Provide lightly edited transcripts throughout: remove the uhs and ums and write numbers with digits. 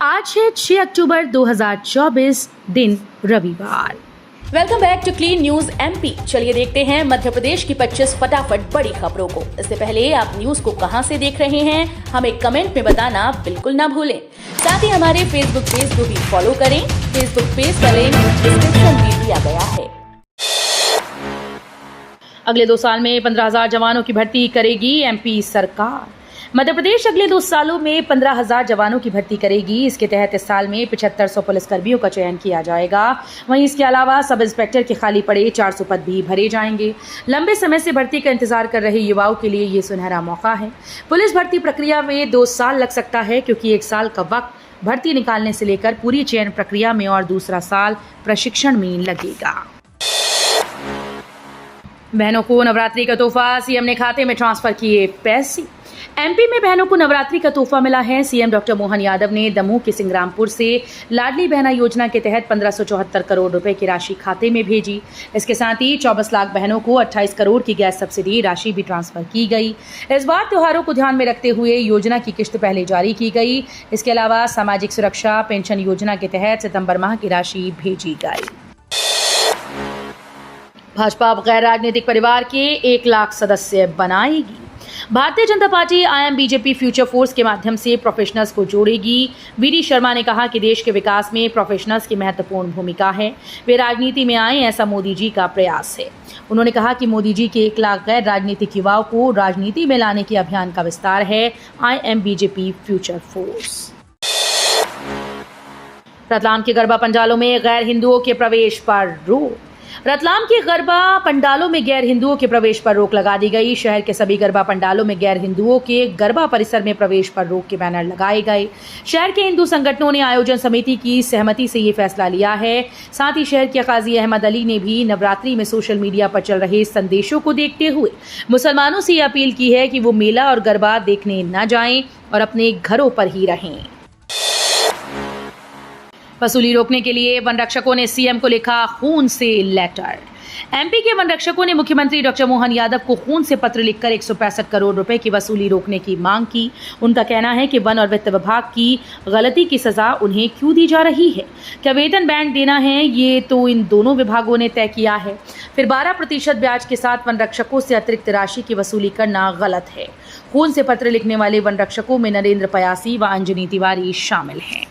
आज है 6 अक्टूबर 2024, दिन रविवार। Welcome back to Clean News MP. चलिए देखते हैं मध्य प्रदेश की 25 फटाफट बड़ी खबरों को। इससे पहले आप न्यूज को कहां से देख रहे हैं, हमें कमेंट में बताना बिल्कुल ना भूलें। साथ ही हमारे फेसबुक पेज को भी फॉलो करें। फेसबुक पेज का लिंक डिस्क्रिप्शन में दिया गया है। अगले 2 साल में 15,000 जवानों की भर्ती करेगी एमपी सरकार। मध्य प्रदेश अगले 2 सालों में 15,000 जवानों की भर्ती करेगी। इसके तहत इस साल में 7500 पुलिसकर्मियों का चयन किया जाएगा। वहीं इसके अलावा सब इंस्पेक्टर के खाली पड़े 400 पद भी भरे जाएंगे। लंबे समय से भर्ती का इंतजार कर रहे युवाओं के लिए ये सुनहरा मौका है। पुलिस भर्ती प्रक्रिया में 2 साल लग सकता है, क्योंकि 1 साल का वक्त भर्ती निकालने से लेकर पूरी चयन प्रक्रिया में और दूसरा साल प्रशिक्षण में लगेगा। बहनों को नवरात्रि का तोहफा, सीएम ने खाते में ट्रांसफर किए पैसे। एमपी में बहनों को नवरात्रि का तोहफा मिला है। सीएम डॉक्टर मोहन यादव ने दमोह के सिंग्रामपुर से लाडली बहना योजना के तहत 1574 करोड़ रुपए की राशि खाते में भेजी। इसके साथ ही 24 लाख बहनों को 28 करोड़ की गैस सब्सिडी राशि भी ट्रांसफर की गई। इस बार त्योहारों को ध्यान में रखते हुए योजना की किश्त पहले जारी की गई। इसके अलावा सामाजिक सुरक्षा पेंशन योजना के तहत सितंबर माह की राशि भेजी गई। भाजपा गैर राजनीतिक परिवार के 1 लाख सदस्य बनाएगी। Bharatiya Janata party IM BJP future force के माध्यम से प्रोफेशनल्स को जोड़ेगी। वीडी शर्मा ने कहा कि देश के विकास में प्रोफेशनल्स की महत्वपूर्ण भूमिका है। वे राजनीति में आए, ऐसा मोदी जी का प्रयास है। उन्होंने कहा कि मोदी जी के 1 लाख गैर राजनीतिक युवाओं को राजनीति में लाने के अभियान का विस्तार है IM BJP future force. Ratlam के गरबा पंडालों में गैर हिंदुओं के प्रवेश पर रोक। रतलाम के गरबा पंडालों में गैर हिंदुओं के प्रवेश पर रोक लगा दी गई। शहर के सभी गरबा पंडालों में गैर हिंदुओं के गरबा परिसर में प्रवेश पर रोक के बैनर लगाए गए। शहर के हिंदू संगठनों ने आयोजन समिति की सहमति से ये फैसला लिया है। साथ ही शहर के काजी अहमद अली ने भी नवरात्रि में सोशल मीडिया पर चल रहे संदेशों को देखते हुए मुसलमानों से ये अपील की है कि वो मेला और गरबा देखने न जाएं और अपने घरों पर ही रहें। वसूली रोकने के लिए वन रक्षकों ने सीएम को लिखा खून से लेटर। एमपी के वन रक्षकों ने मुख्यमंत्री डॉक्टर मोहन यादव को खून से पत्र लिखकर 165 करोड़ रुपए की वसूली रोकने की मांग की। उनका कहना है कि वन और वित्त विभाग की गलती की सजा उन्हें क्यों दी जा रही है। क्या वेतन बैंक देना है, ये तो इन दोनों विभागों ने तय किया है। फिर 12% ब्याज के साथ वन रक्षकों से अतिरिक्त राशि की वसूली करना गलत है। खून से पत्र लिखने वाले वन रक्षकों में नरेंद्र पयासी व अंजनी तिवारी शामिल हैं।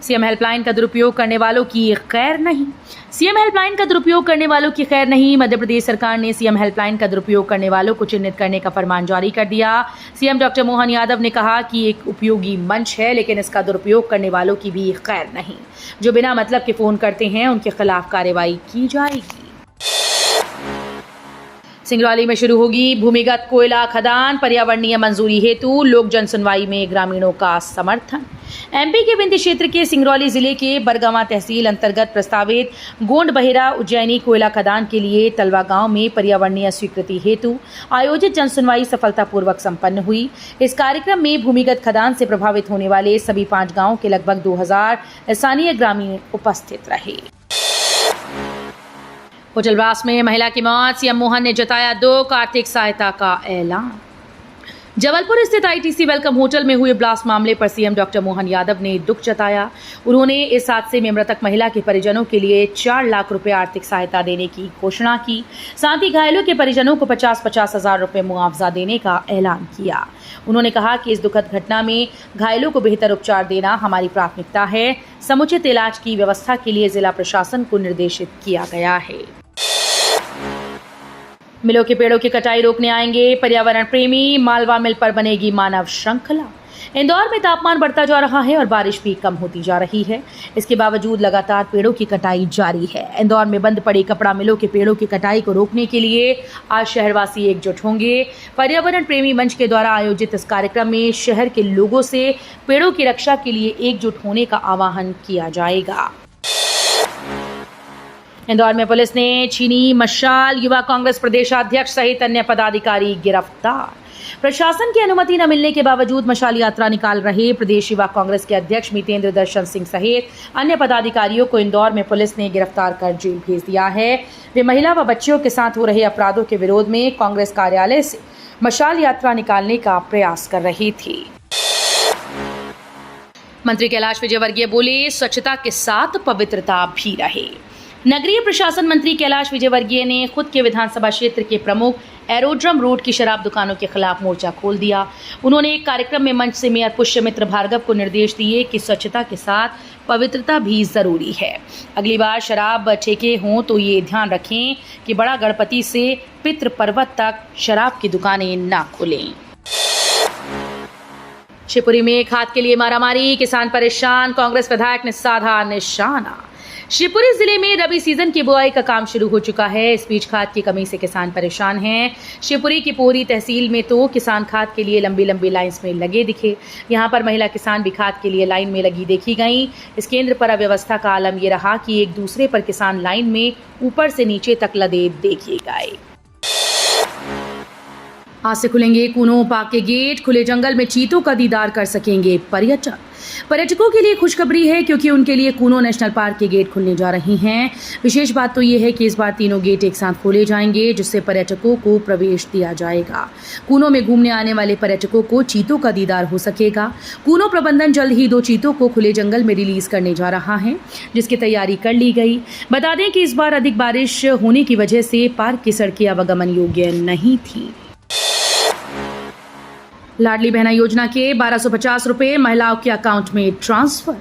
सीएम हेल्पलाइन का दुरुपयोग करने वालों की खैर नहीं। सीएम हेल्पलाइन का दुरुपयोग करने वालों की खैर नहीं। मध्य प्रदेश सरकार ने सीएम हेल्पलाइन का दुरुपयोग करने वालों को चिन्हित करने का फरमान जारी कर दिया। सीएम डॉक्टर मोहन यादव ने कहा कि एक उपयोगी मंच है, लेकिन इसका दुरुपयोग करने वालों की भी खैर नहीं। जो बिना मतलब के फोन करते हैं, उनके खिलाफ कार्रवाई की जाएगी। सिंगरौली में शुरू होगी भूमिगत कोयला खदान, पर्यावरणीय मंजूरी हेतु लोक जन सुनवाई में ग्रामीणों का समर्थन। एमपी के विंध्य क्षेत्र के सिंगरौली जिले के बरगवा तहसील अंतर्गत प्रस्तावित गोंड बहेरा उज्जैनी कोयला खदान के लिए तलवा गांव में पर्यावरणीय स्वीकृति हेतु आयोजित जनसुनवाई सफलतापूर्वक संपन्न हुई। इस कार्यक्रम में भूमिगत खदान से प्रभावित होने वाले सभी 5 गांवों के लगभग 2000 स्थानीय ग्रामीण उपस्थित रहे। होटलवास में महिला की मौत, सीएम मोहन ने जताया दुख, आर्थिक सहायता का ऐलान। जबलपुर स्थित ITC वेलकम होटल में हुए ब्लास्ट मामले पर सीएम डॉक्टर मोहन यादव ने दुख जताया। उन्होंने इस हादसे में मृतक महिला के परिजनों के लिए 4 लाख रुपए आर्थिक सहायता देने की घोषणा की। साथ ही घायलों के परिजनों को 50-50 हजार रुपए मुआवजा देने का ऐलान किया। उन्होंने कहा कि इस दुखद घटना में घायलों को बेहतर उपचार देना हमारी प्राथमिकता है। समुचित इलाज की व्यवस्था के लिए जिला प्रशासन को निर्देशित किया गया है। मिलों के पेड़ों की कटाई रोकने आएंगे पर्यावरण प्रेमी, मालवा मिल पर बनेगी मानव श्रृंखला। इंदौर में तापमान बढ़ता जा रहा है और बारिश भी कम होती जा रही है। इसके बावजूद लगातार पेड़ों की कटाई जारी है। इंदौर में बंद पड़ी कपड़ा मिलों के पेड़ों की कटाई को रोकने के लिए आज शहरवासी एकजुट होंगे। पर्यावरण प्रेमी मंच के द्वारा आयोजित इस कार्यक्रम में शहर के लोगों से पेड़ों की रक्षा के लिए एकजुट होने का आह्वान किया जाएगा। इंदौर में पुलिस ने छीनी मशाल, युवा कांग्रेस प्रदेशाध्यक्ष सहित अन्य पदाधिकारी गिरफ्तार। प्रशासन की अनुमति न मिलने के बावजूद मशाल यात्रा निकाल रहे प्रदेश युवा कांग्रेस के अध्यक्ष मितेंद्र दर्शन सिंह सहित अन्य पदाधिकारियों को इंदौर में पुलिस ने गिरफ्तार कर जेल भेज दिया है। वे महिला व बच्चियों के साथ हो रहे अपराधों के विरोध में कांग्रेस कार्यालय से मशाल यात्रा निकालने का प्रयास कर रही थी। मंत्री कैलाश विजयवर्गीय बोले, स्वच्छता के साथ पवित्रता भी रहे। नगरीय प्रशासन मंत्री कैलाश विजयवर्गीय ने खुद के विधानसभा क्षेत्र के प्रमुख एरोड्रम रोड की शराब दुकानों के खिलाफ मोर्चा खोल दिया। उन्होंने एक कार्यक्रम में मंच से मेयर पुष्यमित्र भार्गव को निर्देश दिए कि स्वच्छता के साथ पवित्रता भी जरूरी है। अगली बार शराब ठेके हों तो ये ध्यान रखें कि बड़ा गणपति से पितृ पर्वत तक शराब की दुकानें ना खुलें। शिवपुरी में खाद के लिए मारामारी, किसान परेशान, कांग्रेस विधायक ने साधा निशाना। शिवपुरी जिले में रबी सीजन की बुआई का काम शुरू हो चुका है। इस बीच खाद की कमी से किसान परेशान हैं। शिवपुरी की पोरी तहसील में तो किसान खाद के लिए लंबी लंबी लाइंस में लगे दिखे। यहां पर महिला किसान भी खाद के लिए लाइन में लगी देखी गई। इस केंद्र पर अव्यवस्था का आलम ये रहा कि एक दूसरे पर किसान लाइन में ऊपर से नीचे तक लदे देखे गए। आज से खुलेंगे कूनो पार्क के गेट। खुले जंगल में चीतों का दीदार कर सकेंगे पर्यटक। पर्यटकों के लिए खुशखबरी है क्योंकि उनके लिए कूनो नेशनल पार्क के गेट खुलने जा रहे हैं। विशेष बात तो ये है कि इस बार तीनों गेट एक साथ खोले जाएंगे, जिससे पर्यटकों को प्रवेश दिया जाएगा। कूनो में घूमने आने वाले पर्यटकों को चीतों का दीदार हो सकेगा। कूनो प्रबंधन जल्द ही 2 चीतों को खुले जंगल में रिलीज करने जा रहा है, जिसकी तैयारी कर ली गई। बता दें कि इस बार अधिक बारिश होने की वजह से पार्क की सड़कें आवागमन योग्य नहीं थी। लाडली बहना योजना के 1250 रुपए महिलाओं के अकाउंट में ट्रांसफर।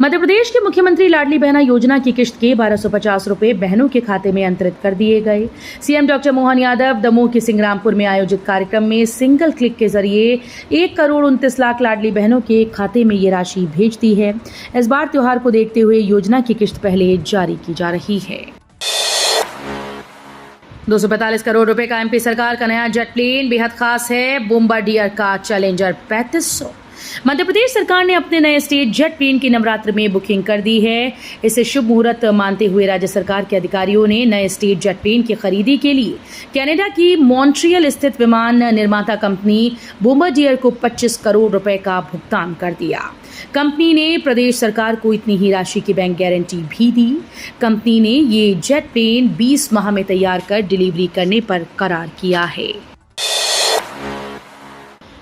मध्य प्रदेश के मुख्यमंत्री लाडली बहना योजना की किश्त के 1250 रुपए बहनों के खाते में अंतरित कर दिए गए। सीएम डॉक्टर मोहन यादव दमोह के सिंग्रामपुर में आयोजित कार्यक्रम में सिंगल क्लिक के जरिए 1 करोड़ 29 लाख लाडली बहनों के खाते में ये राशि भेज दी है। इस बार त्योहार को देखते हुए योजना की किश्त पहले जारी की जा रही है। 245 करोड़ रुपए का एमपी सरकार का नया जेट प्लेन बेहद खास है। बोम्बार्डियर का चैलेंजर 3500। मध्य प्रदेश सरकार ने अपने नए स्टेट जेट प्लेन की नवरात्र में बुकिंग कर दी है। इसे शुभ मुहूर्त मानते हुए राज्य सरकार के अधिकारियों ने नए स्टेट जेट प्लेन की खरीदी के लिए कनाडा की मॉन्ट्रियल स्थित विमान निर्माता कंपनी बोम्बार्डियर को 25 करोड़ रुपए का भुगतान कर दिया। कंपनी ने प्रदेश सरकार को इतनी ही राशि की बैंक गारंटी भी दी। कंपनी ने ये जेट प्लेन 20 माह में तैयार कर डिलीवरी करने पर करार किया है।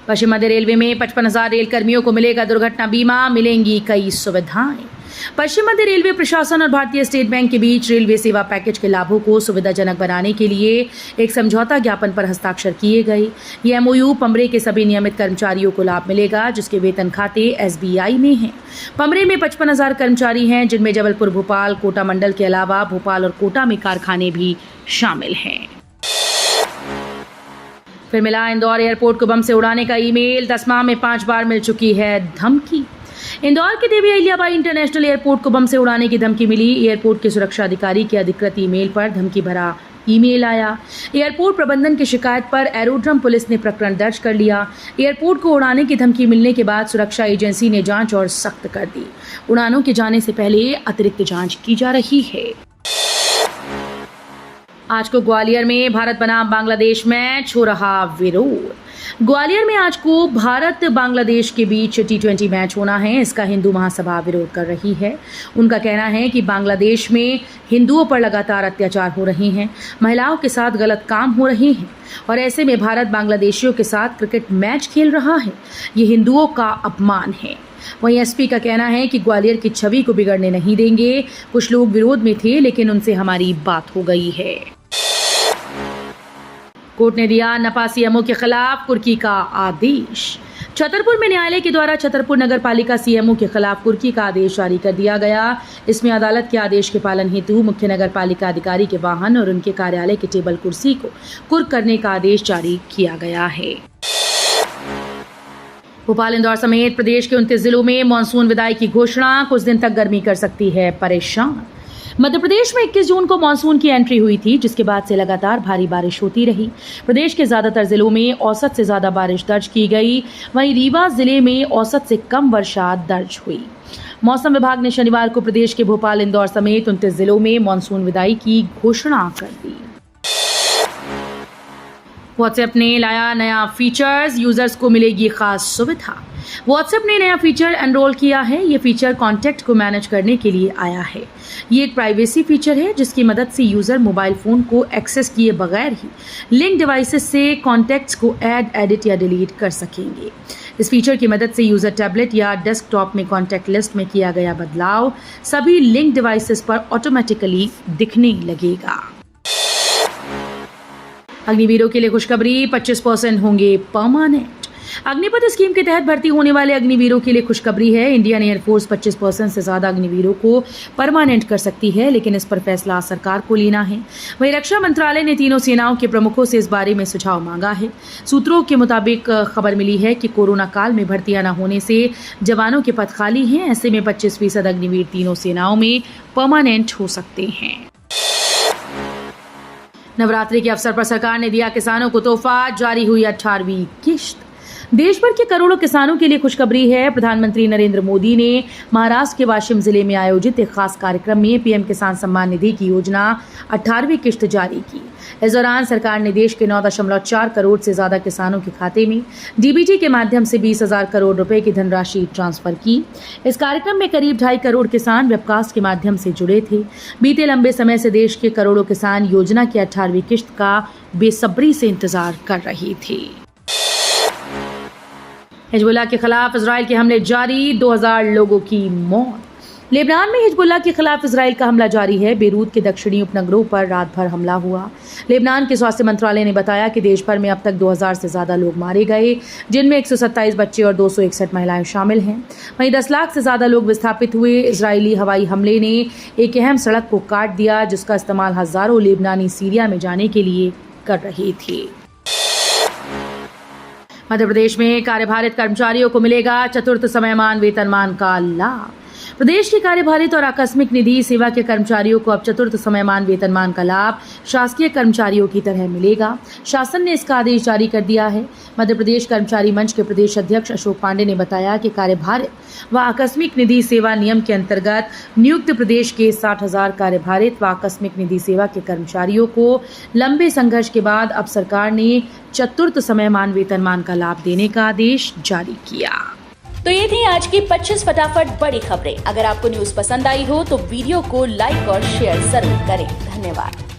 पश्चिम मध्य रेलवे में 55,000 रेल कर्मियों को मिलेगा दुर्घटना बीमा, मिलेंगी कई सुविधाएं। पश्चिम मध्य रेलवे प्रशासन और भारतीय स्टेट बैंक के बीच रेलवे सेवा पैकेज के लाभों को सुविधाजनक बनाने के लिए एक समझौता ज्ञापन पर हस्ताक्षर किए गए। ये एमओयू पमरे के सभी नियमित कर्मचारियों को लाभ मिलेगा, जिसके वेतन खाते एसबीआई में हैं। पमरे में 55,000 कर्मचारी हैं, जिनमें जबलपुर, भोपाल, कोटा मंडल के अलावा भोपाल और कोटा में कारखाने भी शामिल हैं। फिर मिला इंदौर एयरपोर्ट को बम से उड़ाने का ईमेल। 10 माह में 5 बार मिल चुकी है धमकी। इंदौर के देवी अहिल्याबाई इंटरनेशनल एयरपोर्ट को बम से उड़ाने की धमकी मिली। एयरपोर्ट के सुरक्षा अधिकारी के अधिकृत ईमेल पर धमकी भरा ईमेल आया। एयरपोर्ट प्रबंधन की शिकायत पर एरोड्रम पुलिस ने प्रकरण दर्ज कर लिया। एयरपोर्ट को उड़ाने की धमकी मिलने के बाद सुरक्षा एजेंसी ने जांच और सख्त कर दी। उड़ानों के जाने से पहले अतिरिक्त जांच की जा रही है। आज को ग्वालियर में भारत बनाम बांग्लादेश मैच हो रहा विरोध। ग्वालियर में आज को भारत बांग्लादेश के बीच T20 मैच होना है। इसका हिंदू महासभा विरोध कर रही है। उनका कहना है कि बांग्लादेश में हिंदुओं पर लगातार अत्याचार हो रहे हैं, महिलाओं के साथ गलत काम हो रहे हैं और ऐसे में भारत बांग्लादेशियों के साथ क्रिकेट मैच खेल रहा है। ये हिंदुओं का अपमान है। वहीं एसपी का कहना है कि ग्वालियर की छवि को बिगड़ने नहीं देंगे। कुछ लोग विरोध में थे, लेकिन उनसे हमारी बात हो गई है। कोर्ट ने दिया नपा सीएमओ के खिलाफ कुर्की का आदेश। छतरपुर में न्यायालय के द्वारा छतरपुर नगर पालिका सीएमओ के खिलाफ कुर्की का आदेश जारी कर दिया गया। इसमें अदालत के आदेश के पालन हेतु मुख्य नगर पालिका अधिकारी के वाहन और उनके कार्यालय की टेबल कुर्सी को कुर्क करने का आदेश जारी किया गया है। भोपाल, इंदौर समेत प्रदेश के 29 जिलों में मानसून विदाई की घोषणा। कुछ दिन तक गर्मी कर सकती है परेशान। मध्य प्रदेश में 21 जून को मानसून की एंट्री हुई थी, जिसके बाद से लगातार भारी बारिश होती रही। प्रदेश के ज्यादातर जिलों में औसत से ज्यादा बारिश दर्ज की गई। वहीं रीवा जिले में औसत से कम वर्षा दर्ज हुई। मौसम विभाग ने शनिवार को प्रदेश के भोपाल, इंदौर समेत 29 जिलों में मानसून विदाई की घोषणा कर दी। व्हाट्सएप ने लाया नया फीचर्स, यूजर्स को मिलेगी खास सुविधा। व्हाट्सएप ने नया फीचर एनरोल किया है। ये फीचर कॉन्टैक्ट को मैनेज करने के लिए आया है। ये एक प्राइवेसी फीचर है जिसकी मदद से यूजर मोबाइल फोन को एक्सेस किए बगैर ही लिंक डिवाइसेस से कॉन्टैक्ट्स को ऐड, एडिट या डिलीट कर सकेंगे। इस फीचर की मदद से यूजर टैबलेट या डेस्कटॉप में कॉन्टैक्ट लिस्ट में किया गया बदलाव सभी लिंक डिवाइसेस पर ऑटोमेटिकली दिखने लगेगा। अग्निवीरों के लिए खुशखबरी, 25% होंगे परमानेंट। अग्निपथ स्कीम के तहत भर्ती होने वाले अग्निवीरों के लिए खुशखबरी है। इंडियन एयरफोर्स 25% से ज्यादा अग्निवीरों को परमानेंट कर सकती है, लेकिन इस पर फैसला सरकार को लेना है। वहीं रक्षा मंत्रालय ने तीनों सेनाओं के प्रमुखों से इस बारे में सुझाव मांगा है। सूत्रों के मुताबिक खबर मिली है कि कोरोना काल में भर्तियां न होने से जवानों के पद खाली हैं। ऐसे में 25% अग्निवीर तीनों सेनाओं में परमानेंट हो सकते हैं। नवरात्रि के अवसर पर सरकार ने दिया किसानों को तोहफा, जारी हुई 18वीं किश्त। देश भर के करोड़ों किसानों के लिए खुशखबरी है। प्रधानमंत्री नरेंद्र मोदी ने महाराष्ट्र के वाशिम जिले में आयोजित एक खास कार्यक्रम में पीएम किसान सम्मान निधि की योजना 18वीं किश्त जारी की। इस दौरान सरकार ने देश के 9.4 करोड़ से ज्यादा किसानों के खाते में डीबीटी के माध्यम से 20,000 करोड़ रुपए की धनराशि ट्रांसफर की। इस कार्यक्रम में करीब 2.5 करोड़ किसान वेबकास्ट के माध्यम से जुड़े थे। बीते लंबे समय से देश के करोड़ों किसान योजना की 18वीं किश्त का बेसब्री से इंतजार कर रहे थे। हिजबुल्लाह के खिलाफ इजराइल के हमले जारी, 2000 लोगों की मौत। लेबनान में हिजबुल्लाह के खिलाफ इजराइल का हमला जारी है। बेरूत के दक्षिणी उपनगरों पर रात भर हमला हुआ। लेबनान के स्वास्थ्य मंत्रालय ने बताया कि देश भर में अब तक 2000 से ज्यादा लोग मारे गए, जिनमें 127 बच्चे और 261 महिलाएं शामिल हैं। वहीं 10 लाख से ज्यादा लोग विस्थापित हुए। इजरायली हवाई हमले ने एक अहम सड़क को काट दिया, जिसका इस्तेमाल हजारों लेबनानी सीरिया में जाने के लिए कर रहे थे। मध्य प्रदेश में कार्यभारित कर्मचारियों को मिलेगा चतुर्थ समयमान वेतनमान का लाभ। प्रदेश के कार्यभारित और आकस्मिक निधि सेवा के कर्मचारियों को अब चतुर्थ समयमान वेतनमान का लाभ शासकीय कर्मचारियों की तरह मिलेगा। शासन ने इसका आदेश जारी कर दिया है। मध्य प्रदेश कर्मचारी मंच के प्रदेश अध्यक्ष अशोक पांडे ने बताया कि कार्यभारित व आकस्मिक निधि सेवा नियम के अंतर्गत नियुक्त प्रदेश के 60,000 कार्यभारित व आकस्मिक निधि सेवा के कर्मचारियों को लंबे संघर्ष के बाद अब सरकार ने चतुर्थ समयमान वेतनमान का लाभ देने का आदेश जारी किया। तो ये थी आज की 25 फटाफट बड़ी खबरें। अगर आपको न्यूज पसंद आई हो तो वीडियो को लाइक और शेयर जरूर करें। धन्यवाद।